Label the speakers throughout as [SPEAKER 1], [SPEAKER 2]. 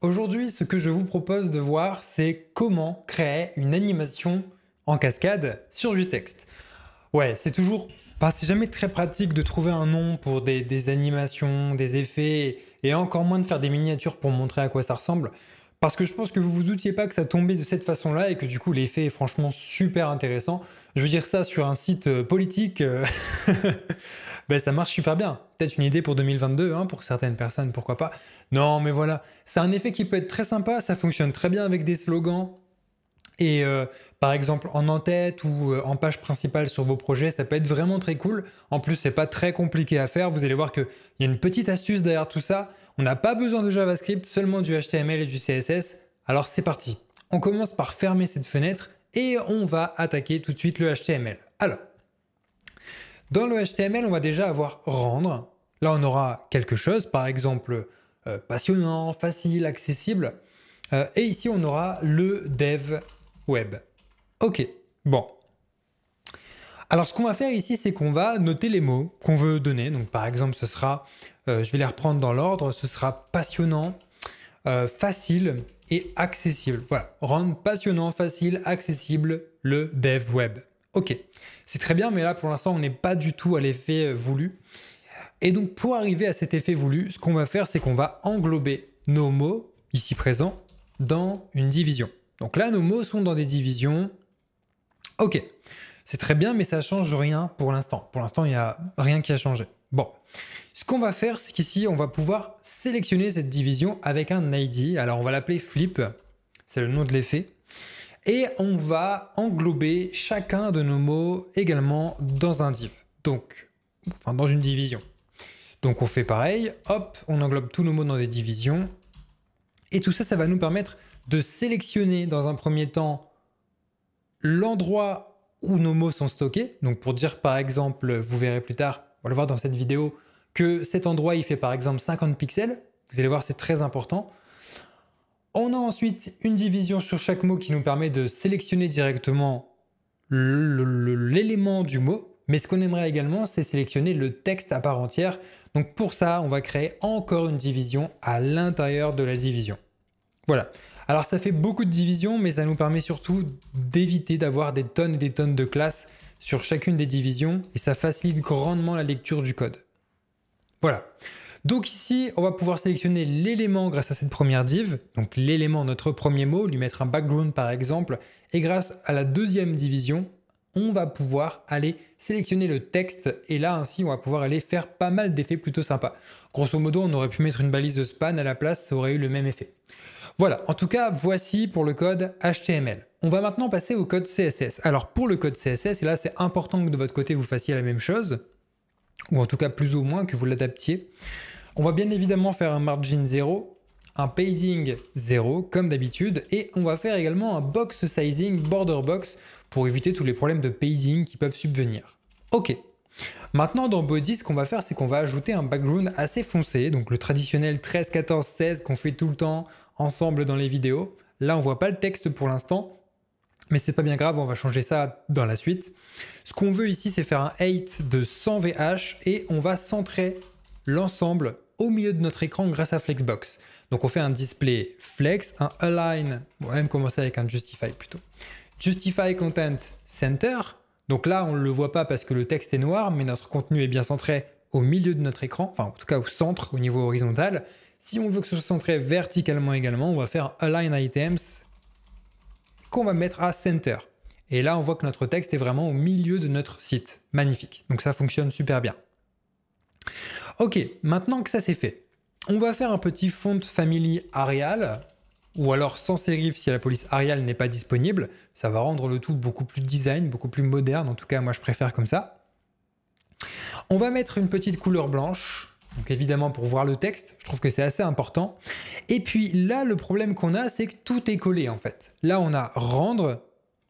[SPEAKER 1] Aujourd'hui, ce que je vous propose de voir, c'est comment créer une animation en cascade sur du texte. Ouais, c'est jamais très pratique de trouver un nom pour des animations, des effets, et encore moins de faire des miniatures pour montrer à quoi ça ressemble. Parce que je pense que vous vous doutiez pas que ça tombait de cette façon-là et que du coup l'effet est franchement super intéressant. Je veux dire ça sur un site politique, ben, ça marche super bien. Peut-être une idée pour 2022, hein, pour certaines personnes, pourquoi pas. Non, mais voilà, c'est un effet qui peut être très sympa, ça fonctionne très bien avec des slogans. Et par exemple, en en-tête ou en page principale sur vos projets, ça peut être vraiment très cool. En plus, c'est pas très compliqué à faire. Vous allez voir qu'il y a une petite astuce derrière tout ça. On n'a pas besoin de JavaScript, seulement du HTML et du CSS. Alors c'est parti. On commence par fermer cette fenêtre et on va attaquer tout de suite le HTML. Alors, dans le HTML, on va déjà avoir rendre. Là, on aura quelque chose, par exemple, passionnant, facile, accessible. Et ici, on aura le dev web. Ok, bon. Alors, ce qu'on va faire ici, c'est qu'on va noter les mots qu'on veut donner. Donc, par exemple, ce sera, je vais les reprendre dans l'ordre, ce sera passionnant, facile et accessible. Voilà, rendre passionnant, facile, accessible le dev web. Ok, c'est très bien, mais là, pour l'instant, on n'est pas du tout à l'effet voulu. Et donc, pour arriver à cet effet voulu, ce qu'on va faire, c'est qu'on va englober nos mots, ici présents, dans une division. Donc là, nos mots sont dans des divisions. Ok, c'est très bien, mais ça change rien pour l'instant. Pour l'instant, il n'y a rien qui a changé. Bon, ce qu'on va faire, c'est qu'ici, on va pouvoir sélectionner cette division avec un ID. Alors, on va l'appeler flip, c'est le nom de l'effet. Et on va englober chacun de nos mots également dans un div. Donc, enfin, dans une division. Donc, on fait pareil. Hop, on englobe tous nos mots dans des divisions. Et tout ça, ça va nous permettre de sélectionner dans un premier temps l'endroit où nos mots sont stockés. Donc pour dire par exemple, vous verrez plus tard, on va le voir dans cette vidéo, que cet endroit il fait par exemple 50 pixels. Vous allez voir, c'est très important. On a ensuite une division sur chaque mot qui nous permet de sélectionner directement l'élément du mot. Mais ce qu'on aimerait également, c'est sélectionner le texte à part entière. Donc pour ça, on va créer encore une division à l'intérieur de la division. Voilà. Alors ça fait beaucoup de divisions, mais ça nous permet surtout d'éviter d'avoir des tonnes et des tonnes de classes sur chacune des divisions et ça facilite grandement la lecture du code. Voilà. Donc ici, on va pouvoir sélectionner l'élément grâce à cette première div, donc l'élément, notre premier mot, lui mettre un background par exemple, et grâce à la deuxième division, on va pouvoir aller sélectionner le texte et là ainsi on va pouvoir aller faire pas mal d'effets plutôt sympas. Grosso modo, on aurait pu mettre une balise de span à la place, ça aurait eu le même effet. Voilà, en tout cas, voici pour le code HTML. On va maintenant passer au code CSS. Alors pour le code CSS, et là c'est important que de votre côté vous fassiez la même chose, ou en tout cas plus ou moins que vous l'adaptiez. On va bien évidemment faire un margin 0, un padding 0 comme d'habitude, et on va faire également un box sizing border box pour éviter tous les problèmes de padding qui peuvent subvenir. Ok. Maintenant dans body, ce qu'on va faire, c'est qu'on va ajouter un background assez foncé, donc le traditionnel 13, 14, 16 qu'on fait tout le temps ensemble dans les vidéos. Là, on voit pas le texte pour l'instant, mais c'est pas bien grave, on va changer ça dans la suite. Ce qu'on veut ici, c'est faire un height de 100 VH et on va centrer l'ensemble au milieu de notre écran grâce à Flexbox. Donc on fait un display flex, un align, on va même commencer avec un justify plutôt. Justify content center. Donc là, on ne le voit pas parce que le texte est noir, mais notre contenu est bien centré au milieu de notre écran, enfin en tout cas au centre, au niveau horizontal. Si on veut que ce soit centré verticalement également, on va faire Align Items qu'on va mettre à Center. Et là, on voit que notre texte est vraiment au milieu de notre site. Magnifique. Donc ça fonctionne super bien. Ok, maintenant que ça c'est fait, on va faire un petit font family Arial, ou alors sans serif si la police Arial n'est pas disponible. Ça va rendre le tout beaucoup plus design, beaucoup plus moderne. En tout cas, moi je préfère comme ça. On va mettre une petite couleur blanche. Donc évidemment pour voir le texte, je trouve que c'est assez important. Et puis là, le problème qu'on a, c'est que tout est collé en fait. Là, on a rendre,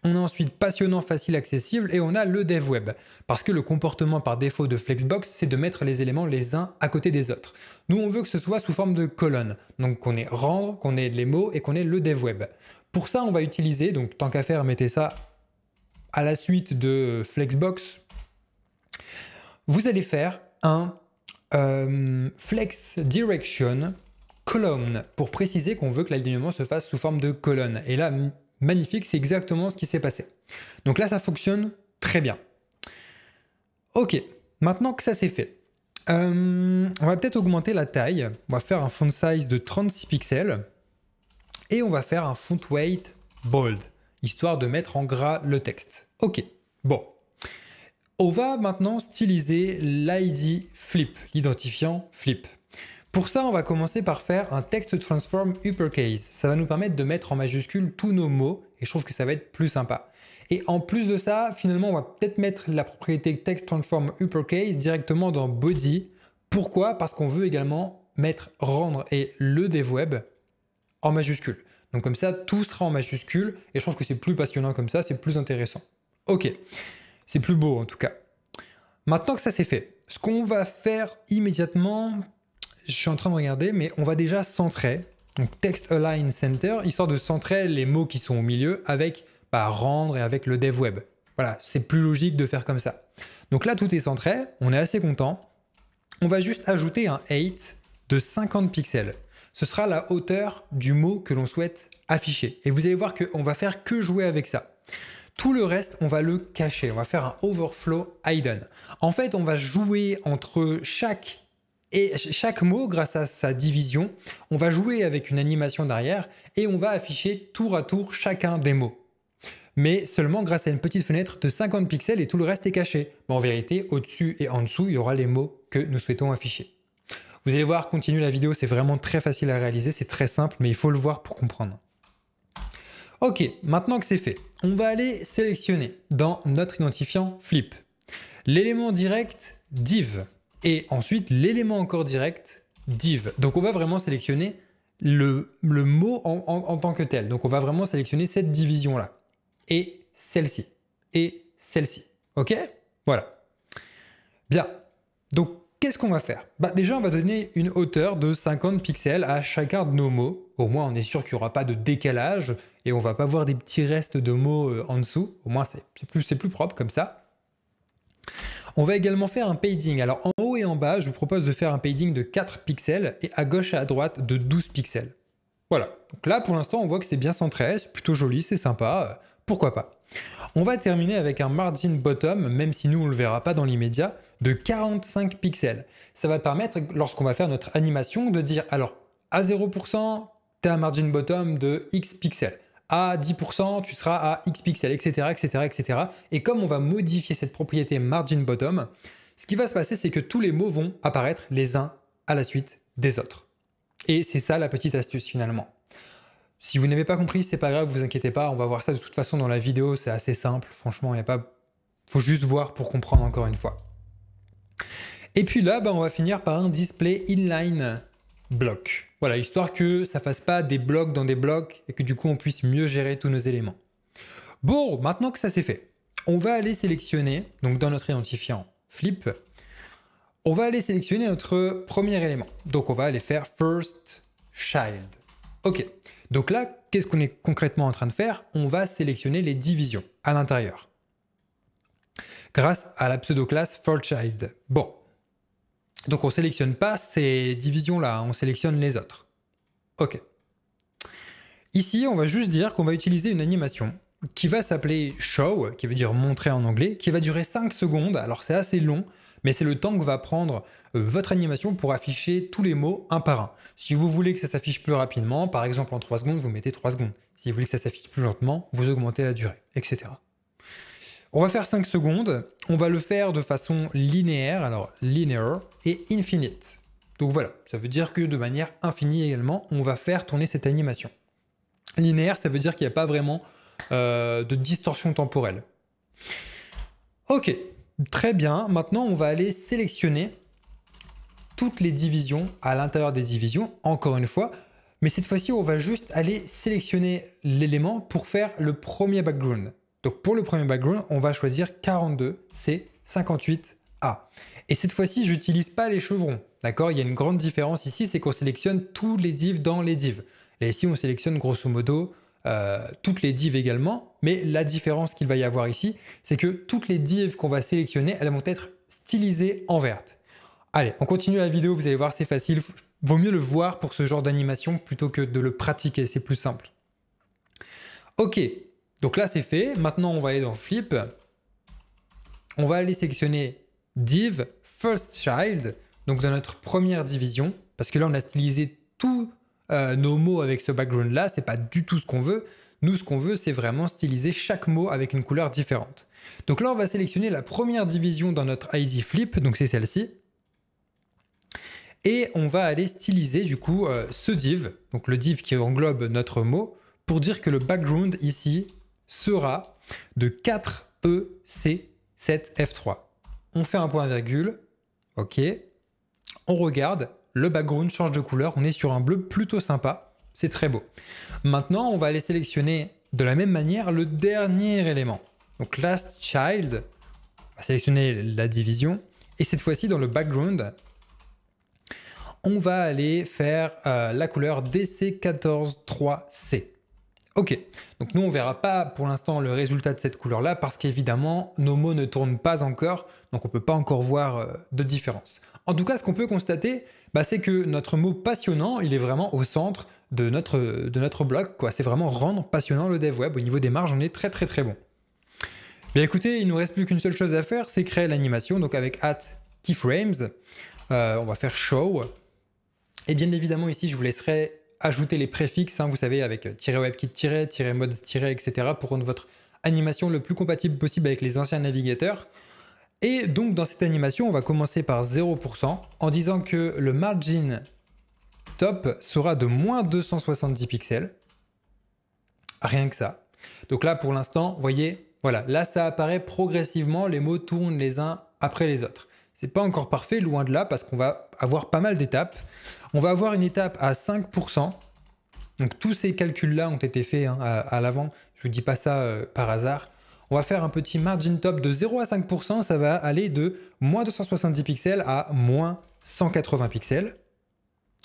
[SPEAKER 1] on a ensuite passionnant, facile, accessible et on a le dev web. Parce que le comportement par défaut de Flexbox, c'est de mettre les éléments les uns à côté des autres. Nous, on veut que ce soit sous forme de colonne. Donc qu'on ait rendre, qu'on ait les mots et qu'on ait le dev web. Pour ça, on va utiliser, donc tant qu'à faire, mettez ça à la suite de Flexbox. Vous allez faire un flex direction column pour préciser qu'on veut que l'alignement se fasse sous forme de colonne. Et là, magnifique, c'est exactement ce qui s'est passé. Donc là, ça fonctionne très bien. Ok, maintenant que ça c'est fait, on va peut-être augmenter la taille. On va faire un font size de 36 pixels et on va faire un font weight bold, histoire de mettre en gras le texte. Ok, bon. On va maintenant styliser l'ID flip, l'identifiant flip. Pour ça, on va commencer par faire un text transform uppercase. Ça va nous permettre de mettre en majuscule tous nos mots et je trouve que ça va être plus sympa. Et en plus de ça, finalement, on va peut-être mettre la propriété text transform uppercase directement dans body. Pourquoi? Parce qu'on veut également mettre rendre et le dev web en majuscule. Donc comme ça, tout sera en majuscule et je trouve que c'est plus passionnant comme ça, c'est plus intéressant. Ok. C'est plus beau en tout cas. Maintenant que ça c'est fait, ce qu'on va faire immédiatement, je suis en train de regarder, mais on va déjà centrer, donc text align center, histoire de centrer les mots qui sont au milieu avec rendre et avec le dev web. Voilà, c'est plus logique de faire comme ça. Donc là tout est centré, on est assez content. On va juste ajouter un height de 50 pixels. Ce sera la hauteur du mot que l'on souhaite afficher. Et vous allez voir qu'on va faire que jouer avec ça. Tout le reste, on va le cacher. On va faire un overflow hidden. En fait, on va jouer entre chaque mot grâce à sa division. On va jouer avec une animation derrière et on va afficher tour à tour chacun des mots. Mais seulement grâce à une petite fenêtre de 50 pixels et tout le reste est caché. Mais en vérité, au-dessus et en dessous, il y aura les mots que nous souhaitons afficher. Vous allez voir, continuez la vidéo, c'est vraiment très facile à réaliser, c'est très simple, mais il faut le voir pour comprendre. Ok, maintenant que c'est fait, on va aller sélectionner dans notre identifiant flip l'élément direct div et ensuite l'élément encore direct div. Donc on va vraiment sélectionner le mot en tant que tel. Donc on va vraiment sélectionner cette division-là et celle-ci et celle-ci. Ok? Voilà. Bien. Donc qu'est-ce qu'on va faire? Déjà, on va donner une hauteur de 50 pixels à chacun de nos mots. Au moins, on est sûr qu'il n'y aura pas de décalage et on ne va pas voir des petits restes de mots en dessous. Au moins, c'est plus propre comme ça. On va également faire un padding. Alors, en haut et en bas, je vous propose de faire un padding de 4 pixels et à gauche et à droite de 12 pixels. Voilà. Donc là, pour l'instant, on voit que c'est bien centré. C'est plutôt joli, c'est sympa. Pourquoi pas? On va terminer avec un margin bottom, même si nous, on ne le verra pas dans l'immédiat, de 45 pixels. Ça va permettre, lorsqu'on va faire notre animation, de dire, alors, à 0%, tu as un margin bottom de X pixels. À 10%, tu seras à X pixels, etc., etc., etc. Et comme on va modifier cette propriété margin bottom, ce qui va se passer, c'est que tous les mots vont apparaître les uns à la suite des autres. Et c'est ça la petite astuce finalement. Si vous n'avez pas compris, c'est pas grave, vous inquiétez pas, on va voir ça de toute façon dans la vidéo, c'est assez simple, franchement, faut juste voir pour comprendre encore une fois. Et puis là, on va finir par un display inline block. Voilà, histoire que ça fasse pas des blocs dans des blocs et que du coup on puisse mieux gérer tous nos éléments. Bon, maintenant que ça c'est fait, on va aller sélectionner, donc dans notre identifiant flip, on va aller sélectionner notre premier élément. Donc on va aller faire first child. Ok, donc là, qu'est-ce qu'on est concrètement en train de faire? On va sélectionner les divisions à l'intérieur grâce à la pseudo-classe firstChild. Bon, donc on ne sélectionne pas ces divisions-là, on sélectionne les autres. Ok. Ici, on va juste dire qu'on va utiliser une animation qui va s'appeler show, qui veut dire montrer en anglais, qui va durer 5 secondes. Alors c'est assez long, mais c'est le temps que va prendre votre animation pour afficher tous les mots un par un. Si vous voulez que ça s'affiche plus rapidement, par exemple en 3 secondes, vous mettez 3 secondes. Si vous voulez que ça s'affiche plus lentement, vous augmentez la durée, etc. On va faire 5 secondes, on va le faire de façon linéaire, alors linear et infinite. Donc voilà, ça veut dire que de manière infinie également, on va faire tourner cette animation. Linéaire, ça veut dire qu'il n'y a pas vraiment de distorsion temporelle. Ok, très bien. Maintenant, on va aller sélectionner toutes les divisions à l'intérieur des divisions, encore une fois. Mais cette fois-ci, on va juste aller sélectionner l'élément pour faire le premier background. Donc pour le premier background, on va choisir 42C58A. Et cette fois-ci, je n'utilise pas les chevrons. D'accord? Il y a une grande différence ici, c'est qu'on sélectionne tous les divs dans les divs. Et ici, on sélectionne grosso modo toutes les divs également. Mais la différence qu'il va y avoir ici, c'est que toutes les divs qu'on va sélectionner, elles vont être stylisées en verte. Allez, on continue la vidéo, vous allez voir, c'est facile. Vaut mieux le voir pour ce genre d'animation plutôt que de le pratiquer, c'est plus simple. Ok, donc là c'est fait. Maintenant on va aller dans Flip. On va aller sélectionner Div First Child, donc dans notre première division, parce que là on a stylisé tous nos mots avec ce background là, c'est pas du tout ce qu'on veut. Nous ce qu'on veut c'est vraiment styliser chaque mot avec une couleur différente. Donc là on va sélectionner la première division dans notre ID Flip, donc c'est celle-ci. Et on va aller styliser du coup ce div, donc le div qui englobe notre mot, pour dire que le background ici sera de 4EC7F3. On fait un point virgule, ok, on regarde, le background change de couleur, on est sur un bleu plutôt sympa, c'est très beau. Maintenant, on va aller sélectionner de la même manière le dernier élément. Donc last child, on va sélectionner la division, et cette fois-ci dans le background, on va aller faire la couleur DC143C. Ok, donc nous on verra pas pour l'instant le résultat de cette couleur là parce qu'évidemment nos mots ne tournent pas encore, donc on peut pas encore voir de différence. En tout cas ce qu'on peut constater, c'est que notre mot passionnant il est vraiment au centre de notre bloc, quoi. C'est vraiment rendre passionnant le dev web. Au niveau des marges on est très très très bon. Bien écoutez, il nous reste plus qu'une seule chose à faire, c'est créer l'animation, donc avec @keyframes, on va faire show. Et bien évidemment ici je vous laisserai ajouter les préfixes, vous savez, avec -webkit-, -mods-, etc. pour rendre votre animation le plus compatible possible avec les anciens navigateurs. Et donc dans cette animation, on va commencer par 0% en disant que le margin top sera de moins 270 pixels. Rien que ça. Donc là pour l'instant, vous voyez, voilà, là ça apparaît progressivement, les mots tournent les uns après les autres. C'est pas encore parfait, loin de là, parce qu'on va avoir pas mal d'étapes. On va avoir une étape à 5%. Donc tous ces calculs-là ont été faits à l'avant. Je vous dis pas ça par hasard. On va faire un petit margin top de 0 à 5%. Ça va aller de moins 270 pixels à moins 180 pixels.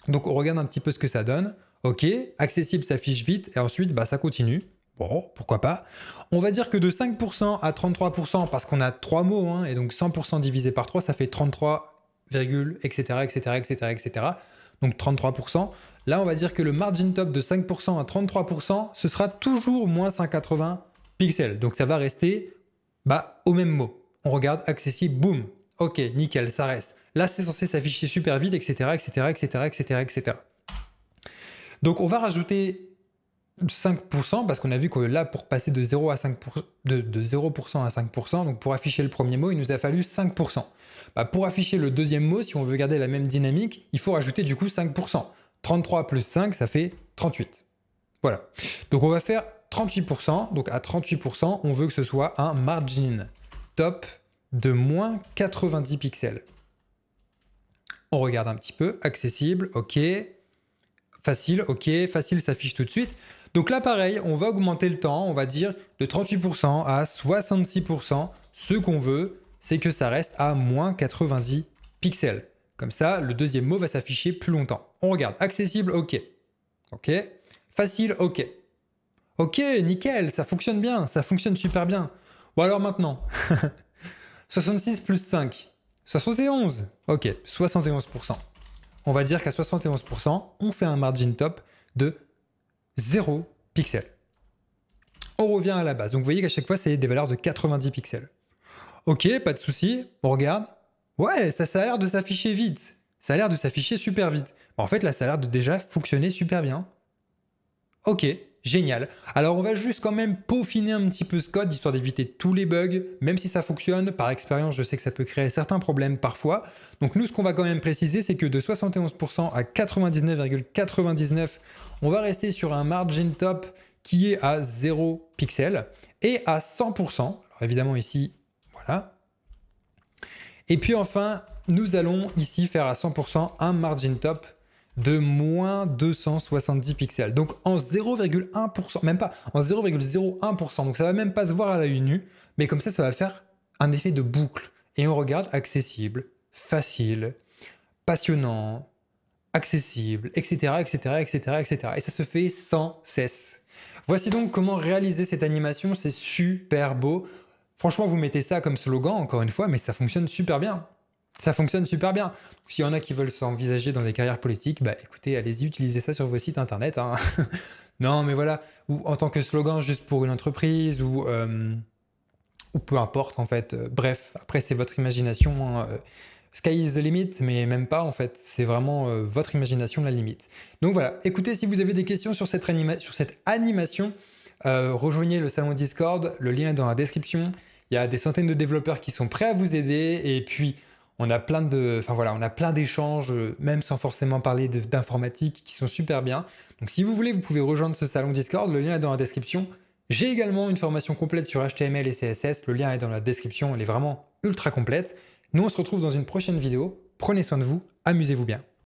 [SPEAKER 1] Donc on regarde un petit peu ce que ça donne. Ok, accessible s'affiche vite et ensuite ça continue. Bon, pourquoi pas. On va dire que de 5% à 33%, parce qu'on a 3 mots, et donc 100% divisé par 3, ça fait 33, etc., etc., etc., etc. Donc 33%. Là, on va dire que le margin top de 5% à 33%, ce sera toujours moins 180 pixels. Donc ça va rester au même mot. On regarde accessible, boum. Ok, nickel, ça reste. Là, c'est censé s'afficher super vite, etc., etc., etc., etc., etc. Donc on va rajouter 5% parce qu'on a vu que là pour passer de 0% à 5%, de 0% à 5%, donc pour afficher le premier mot il nous a fallu 5%. Pour afficher le deuxième mot, si on veut garder la même dynamique, il faut rajouter du coup 5%. 33 plus 5 ça fait 38. Voilà, donc on va faire 38%, donc à 38% on veut que ce soit un margin top de moins 90 pixels. On regarde un petit peu, accessible, ok, facile, ok, facile s'affiche tout de suite. Donc là, pareil, on va augmenter le temps, on va dire de 38% à 66%. Ce qu'on veut, c'est que ça reste à moins 90 pixels. Comme ça, le deuxième mot va s'afficher plus longtemps. On regarde, accessible, ok. Ok, facile, ok. Ok, nickel, ça fonctionne bien, ça fonctionne super bien. Bon alors maintenant, 66 plus 5, 71. Ok, 71%. On va dire qu'à 71%, on fait un margin top de 0 pixels. On revient à la base. Donc vous voyez qu'à chaque fois, c'est des valeurs de 90 pixels. Ok, pas de souci. On regarde. Ouais, ça a l'air de s'afficher vite. Ça a l'air de s'afficher super vite. En fait, là, ça a l'air de déjà fonctionner super bien. Ok, génial. Alors, on va juste quand même peaufiner un petit peu ce code, histoire d'éviter tous les bugs. Même si ça fonctionne, par expérience, je sais que ça peut créer certains problèmes parfois. Donc nous, ce qu'on va quand même préciser, c'est que de 71% à 99,99%, on va rester sur un margin top qui est à 0 pixel. Et à 100%, alors évidemment ici, voilà. Et puis enfin, nous allons ici faire à 100% un margin top de moins 270 pixels. Donc en 0,1%, même pas, en 0,01%. Donc ça va même pas se voir à l'œil nu, mais comme ça va faire un effet de boucle. Et on regarde accessible, facile, passionnant, accessible, etc., etc., etc., etc. Et ça se fait sans cesse. Voici donc comment réaliser cette animation, c'est super beau. Franchement, vous mettez ça comme slogan, encore une fois, mais ça fonctionne super bien. Ça fonctionne super bien. S'il y en a qui veulent s'envisager dans des carrières politiques, bah écoutez, allez-y, utilisez ça sur vos sites internet, hein. Non, mais voilà, ou en tant que slogan juste pour une entreprise, ou peu importe en fait. Bref, après c'est votre imagination, hein. Sky is the limit, mais même pas en fait. C'est vraiment votre imagination la limite. Donc voilà, écoutez, si vous avez des questions sur cette animation, rejoignez le salon Discord, le lien est dans la description. Il y a des centaines de développeurs qui sont prêts à vous aider, et puis on a on a plein d'échanges, même sans forcément parler d'informatique, qui sont super bien. Donc si vous voulez, vous pouvez rejoindre ce salon Discord, le lien est dans la description. J'ai également une formation complète sur HTML et CSS, le lien est dans la description, elle est vraiment ultra complète. Nous on se retrouve dans une prochaine vidéo, prenez soin de vous, amusez-vous bien.